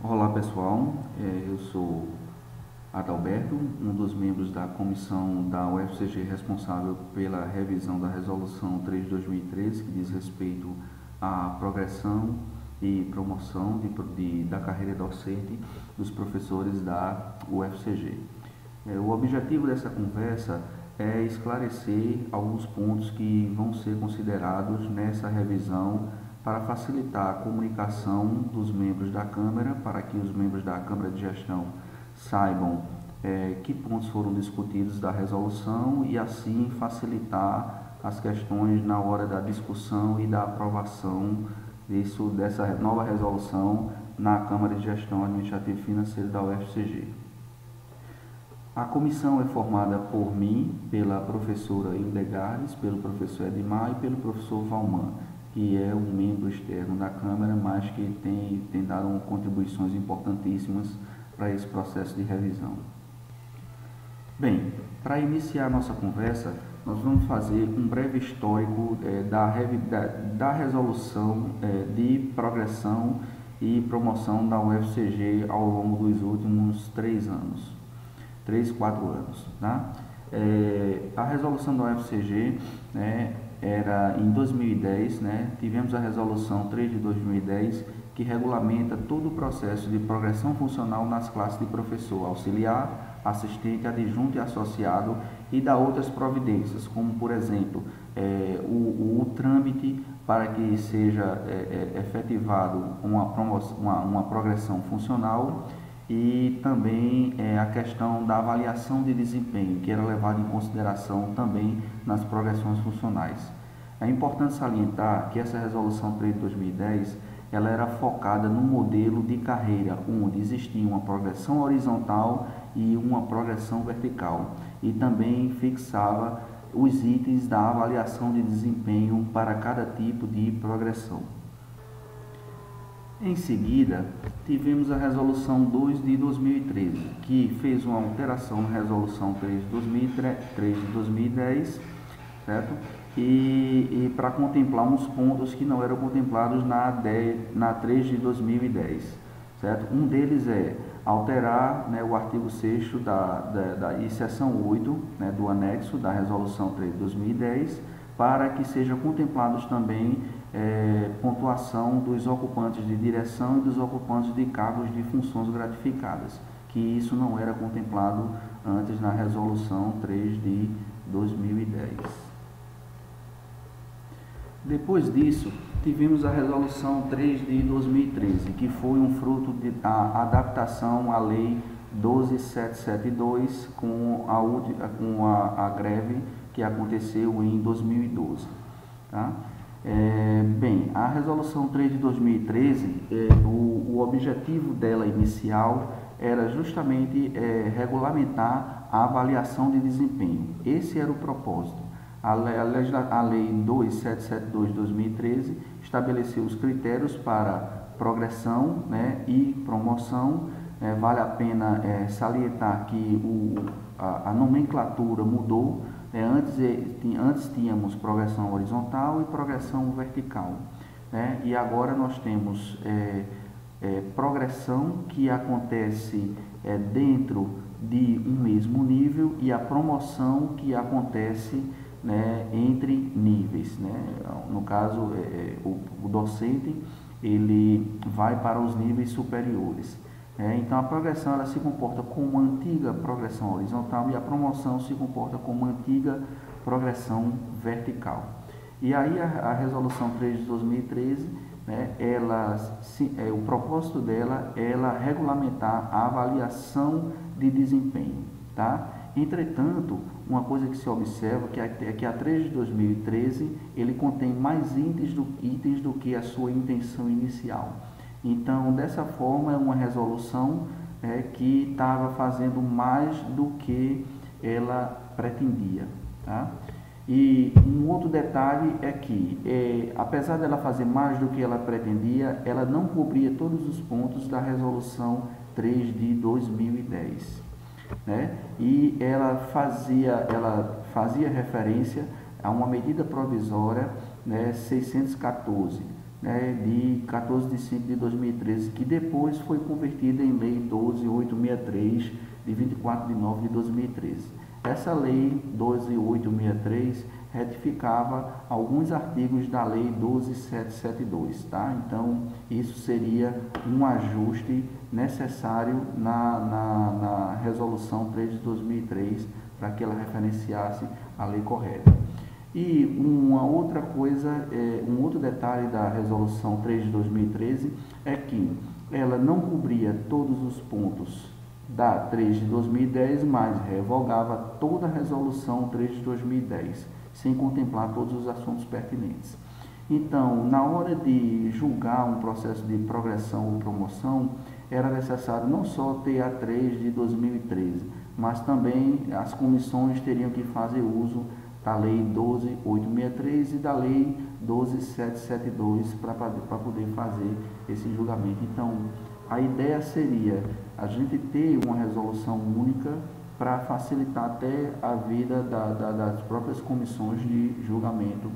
Olá pessoal, eu sou Adalberto, um dos membros da comissão da UFCG responsável pela revisão da Resolução 3 de 2013, que diz respeito à progressão e promoção da carreira docente dos professores da UFCG. O objetivo dessa conversa é esclarecer alguns pontos que vão ser considerados nessa revisão para facilitar a comunicação dos membros da Câmara, para que os membros da Câmara de Gestão saibam que pontos foram discutidos da resolução e assim facilitar as questões na hora da discussão e da aprovação dessa nova resolução na Câmara de Gestão Administrativa e Financeira da UFCG. A comissão é formada por mim, pela professora Hildegardes, pelo professor Edmar e pelo professor Valman, que é um membro externo da Câmara, mas que tem dado contribuições importantíssimas para esse processo de revisão. Bem, para iniciar a nossa conversa, nós vamos fazer um breve histórico da resolução de progressão e promoção da UFCG ao longo dos últimos 4 anos. Tá? A resolução da UFCG era em 2010, tivemos a resolução 3 de 2010, que regulamenta todo o processo de progressão funcional nas classes de professor auxiliar, assistente, adjunto e associado, e dá outras providências, como por exemplo, o trâmite para que seja efetivado uma progressão funcional, e também a questão da avaliação de desempenho, que era levada em consideração também nas progressões funcionais. É importante salientar que essa resolução 3 de 2010 ela era focada no modelo de carreira, onde existia uma progressão horizontal e uma progressão vertical, e também fixava os itens da avaliação de desempenho para cada tipo de progressão. Em seguida, tivemos a Resolução 2 de 2013, que fez uma alteração na Resolução 3 de 2010, certo? E para contemplar uns pontos que não eram contemplados na 3 de 2010, certo? Um deles é alterar o artigo 6º e seção 8 do anexo da Resolução 3 de 2010, para que sejam contemplados também pontuação dos ocupantes de direção e dos ocupantes de cargos de funções gratificadas, que isso não era contemplado antes na Resolução 3 de 2010. Depois disso, tivemos a Resolução 3 de 2013, que foi um fruto da adaptação à Lei 12772 com a greve que aconteceu em 2012. Tá? Bem, a Resolução 3 de 2013, o objetivo dela inicial era justamente regulamentar a avaliação de desempenho. Esse era o propósito. A Lei 2772 de 2013 estabeleceu os critérios para progressão e promoção. Vale a pena salientar que a nomenclatura mudou. Antes tínhamos progressão horizontal e progressão vertical, e agora nós temos progressão que acontece dentro de um mesmo nível e a promoção que acontece entre níveis. No caso, o docente ele vai para os níveis superiores. Então a progressão ela se comporta como uma antiga progressão horizontal e a promoção se comporta como uma antiga progressão vertical. E aí a Resolução 3 de 2013, o propósito dela é regulamentar a avaliação de desempenho. Tá? Entretanto, uma coisa que se observa é que a 3 de 2013 ele contém mais itens do que a sua intenção inicial. Então, dessa forma, é uma resolução que estava fazendo mais do que ela pretendia. Tá? E um outro detalhe é que, apesar dela fazer mais do que ela pretendia, ela não cobria todos os pontos da resolução 3 de 2010. E ela fazia referência a uma medida provisória 614, né, de 14 de 5 de 2013, que depois foi convertida em Lei 12.863, de 24 de 9 de 2013. Essa Lei 12.863 retificava alguns artigos da Lei 12.772, tá? Então, isso seria um ajuste necessário na Resolução 3 de 2003, para que ela referenciasse a lei correta. E uma outra coisa, um outro detalhe da Resolução 3 de 2013 é que ela não cobria todos os pontos da 3 de 2010, mas revogava toda a Resolução 3 de 2010, sem contemplar todos os assuntos pertinentes. Então, na hora de julgar um processo de progressão ou promoção, era necessário não só ter a 3 de 2013, mas também as comissões teriam que fazer uso da Lei 12.863 e da Lei 12.772 para poder fazer esse julgamento. Então, a ideia seria a gente ter uma resolução única para facilitar até a vida das próprias comissões de julgamento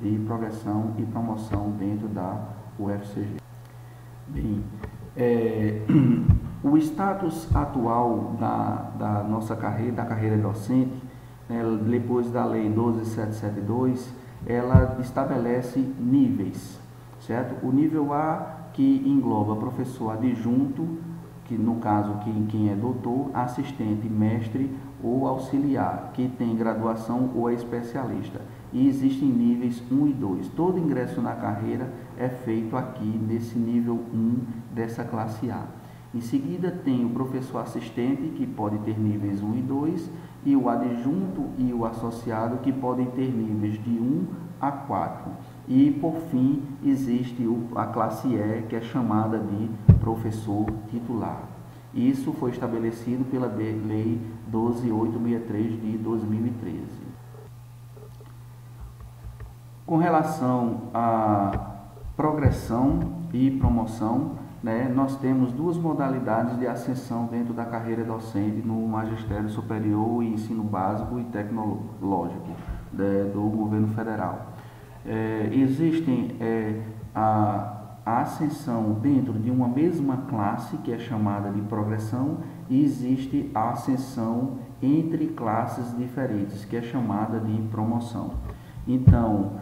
de progressão e promoção dentro da UFCG. Bem, o status atual da nossa carreira, da carreira docente, né, depois da Lei 12.772, ela estabelece níveis, certo? O nível A, que engloba professor adjunto, que no caso quem é doutor, assistente, mestre ou auxiliar, que tem graduação ou é especialista. E existem níveis 1 e 2. Todo ingresso na carreira é feito aqui nesse nível 1 dessa classe A. Em seguida tem o professor assistente, que pode ter níveis 1 e 2, e o adjunto e o associado, que podem ter níveis de 1 a 4. E, por fim, existe a classe E, que é chamada de professor titular. Isso foi estabelecido pela Lei 12.863 de 2013. Com relação à progressão e promoção, né, nós temos duas modalidades de ascensão dentro da carreira docente no magistério superior e ensino básico e tecnológico do governo federal. Existem a ascensão dentro de uma mesma classe, que é chamada de progressão, e existe a ascensão entre classes diferentes, que é chamada de promoção. Então,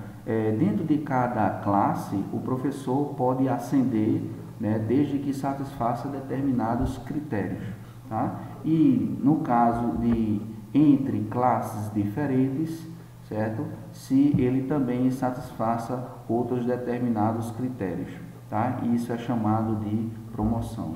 dentro de cada classe, o professor pode ascender, né, desde que satisfaça determinados critérios, tá? E no caso de entre classes diferentes, certo? Se ele também satisfaça outros determinados critérios, tá? Isso é chamado de promoção,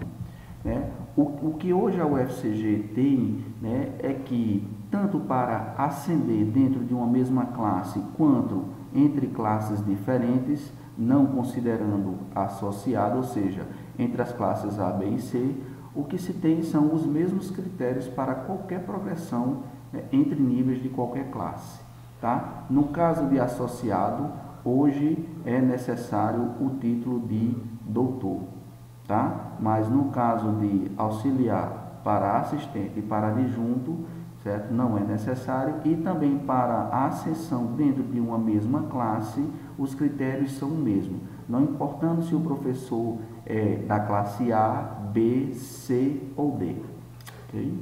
né? O que hoje a UFCG tem, né, é que tanto para ascender dentro de uma mesma classe quanto entre classes diferentes, não considerando associado, ou seja, entre as classes A, B e C, o que se tem são os mesmos critérios para qualquer progressão, né, entre níveis de qualquer classe, tá? No caso de associado, hoje é necessário o título de doutor, tá? Mas no caso de auxiliar para assistente e para adjunto, certo? Não é necessário. E também para a ascensão dentro de uma mesma classe, os critérios são o mesmo, não importando se o professor é da classe A, B, C ou D. Okay?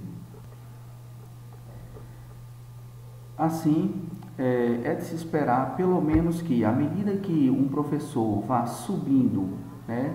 Assim, é de se esperar, pelo menos, que à medida que um professor vá subindo, né,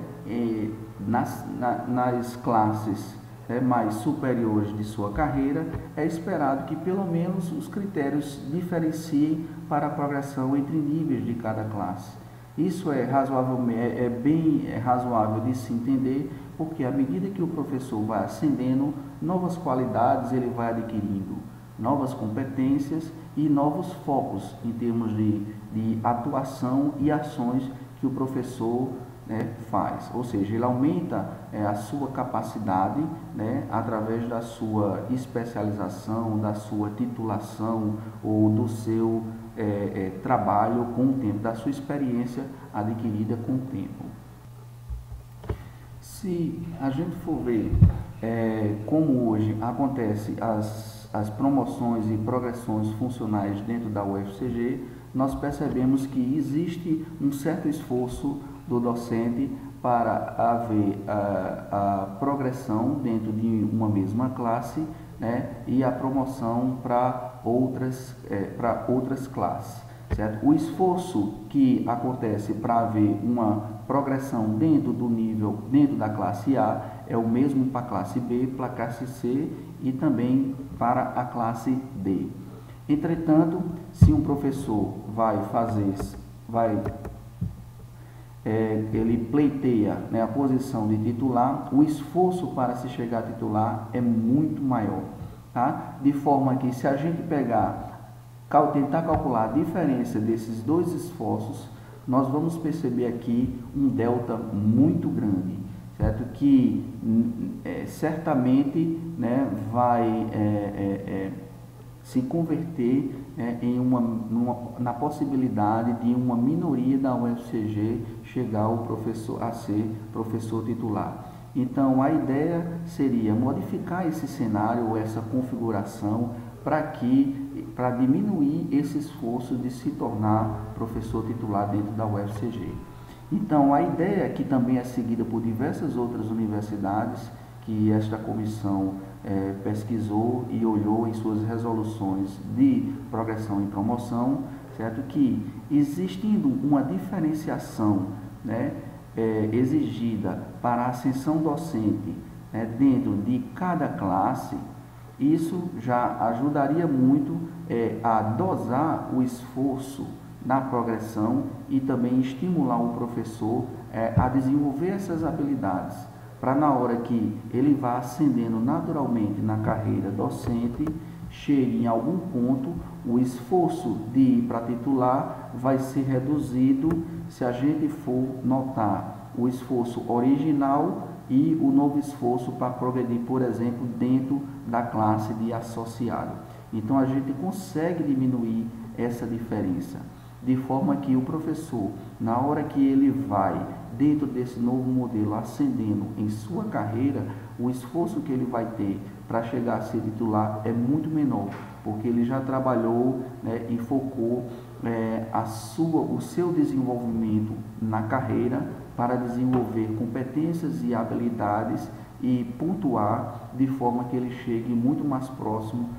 nas classes, né, mais superiores de sua carreira, é esperado que pelo menos os critérios diferenciem para a progressão entre níveis de cada classe. Isso é bem razoável de se entender, porque à medida que o professor vai ascendendo, novas qualidades ele vai adquirindo, novas competências e novos focos em termos de atuação e ações que o professor, né, faz. Ou seja, ele aumenta a sua capacidade, né, através da sua especialização, da sua titulação ou do seu trabalho com o tempo, da sua experiência adquirida com o tempo. Se a gente for ver como hoje acontece as promoções e progressões funcionais dentro da UFCG, nós percebemos que existe um certo esforço do docente para haver a progressão dentro de uma mesma classe, né, e a promoção para outras classes. Certo? O esforço que acontece para haver uma progressão dentro do nível, dentro da classe A, é o mesmo para a classe B, para a classe C e também para a classe D. Entretanto, se um professor ele pleiteia, né, a posição de titular, o esforço para se chegar a titular é muito maior, tá? De forma que, se a gente tentar calcular a diferença desses dois esforços, nós vamos perceber aqui um delta muito grande, certo? Que certamente, né, vai se converter na possibilidade de uma minoria da UFCG chegar a ser professor titular. Então, a ideia seria modificar esse cenário, essa configuração, para diminuir esse esforço de se tornar professor titular dentro da UFCG. Então, a ideia, que também é seguida por diversas outras universidades, que esta comissão pesquisou e olhou em suas resoluções de progressão e promoção, certo? Que, existindo uma diferenciação, né, exigida para a ascensão docente, né, dentro de cada classe, isso já ajudaria muito a dosar o esforço na progressão e também estimular o professor a desenvolver essas habilidades, para, na hora que ele vá ascendendo naturalmente na carreira docente, chegue em algum ponto, o esforço de ir para titular vai ser reduzido se a gente for notar o esforço original e o novo esforço para progredir, por exemplo, dentro da classe de associado. Então, a gente consegue diminuir essa diferença, de forma que o professor, na hora que ele vai, dentro desse novo modelo, ascendendo em sua carreira, o esforço que ele vai ter para chegar a ser titular é muito menor, porque ele já trabalhou, né, e focou o seu desenvolvimento na carreira para desenvolver competências e habilidades e pontuar de forma que ele chegue muito mais próximo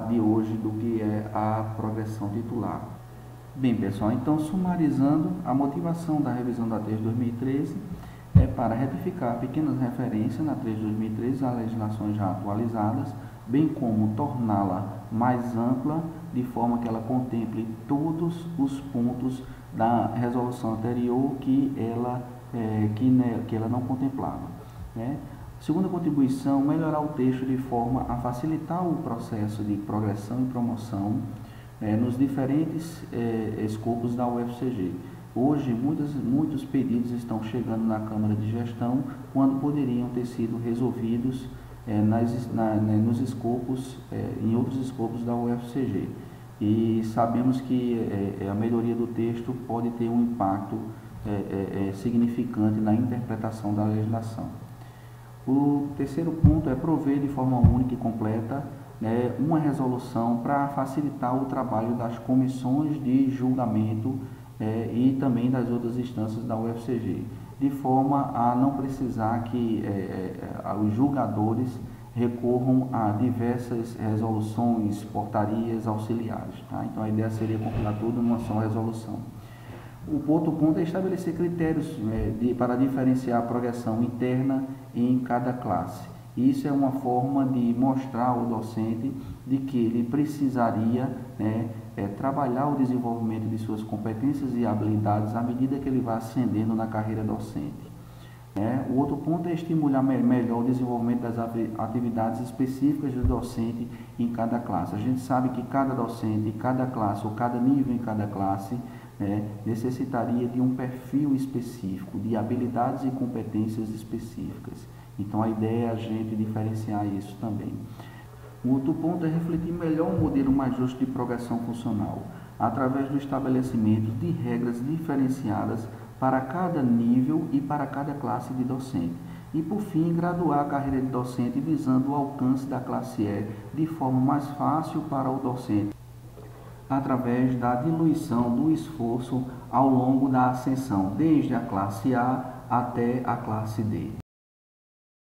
de hoje do que é a progressão titular. Bem, pessoal, então, sumarizando, a motivação da revisão da 3 de 2013 é para retificar pequenas referências na 3 de 2013 às legislações já atualizadas, bem como torná-la mais ampla, de forma que ela contemple todos os pontos da resolução anterior que ela não contemplava, né? Segunda contribuição, melhorar o texto de forma a facilitar o processo de progressão e promoção nos diferentes escopos da UFCG. Hoje, muitos pedidos estão chegando na Câmara de Gestão, quando poderiam ter sido resolvidos nos escopos, em outros escopos da UFCG. E sabemos que a melhoria do texto pode ter um impacto significante na interpretação da legislação. O terceiro ponto é prover de forma única e completa uma resolução para facilitar o trabalho das comissões de julgamento e também das outras instâncias da UFCG, de forma a não precisar que os julgadores recorram a diversas resoluções, portarias auxiliares, tá? Então, a ideia seria compilar tudo numa só resolução. O outro ponto é estabelecer critérios para diferenciar a progressão interna em cada classe. Isso é uma forma de mostrar ao docente de que ele precisaria trabalhar o desenvolvimento de suas competências e habilidades à medida que ele vai ascendendo na carreira docente. O outro ponto é estimular melhor o desenvolvimento das atividades específicas do docente em cada classe. A gente sabe que cada docente, cada classe ou cada nível em cada classe necessitaria de um perfil específico, de habilidades e competências específicas. Então, a ideia é a gente diferenciar isso também. O outro ponto é refletir melhor um modelo mais justo de progressão funcional, através do estabelecimento de regras diferenciadas para cada nível e para cada classe de docente. E, por fim, graduar a carreira de docente visando o alcance da classe E de forma mais fácil para o docente, através da diluição do esforço ao longo da ascensão, desde a classe A até a classe D.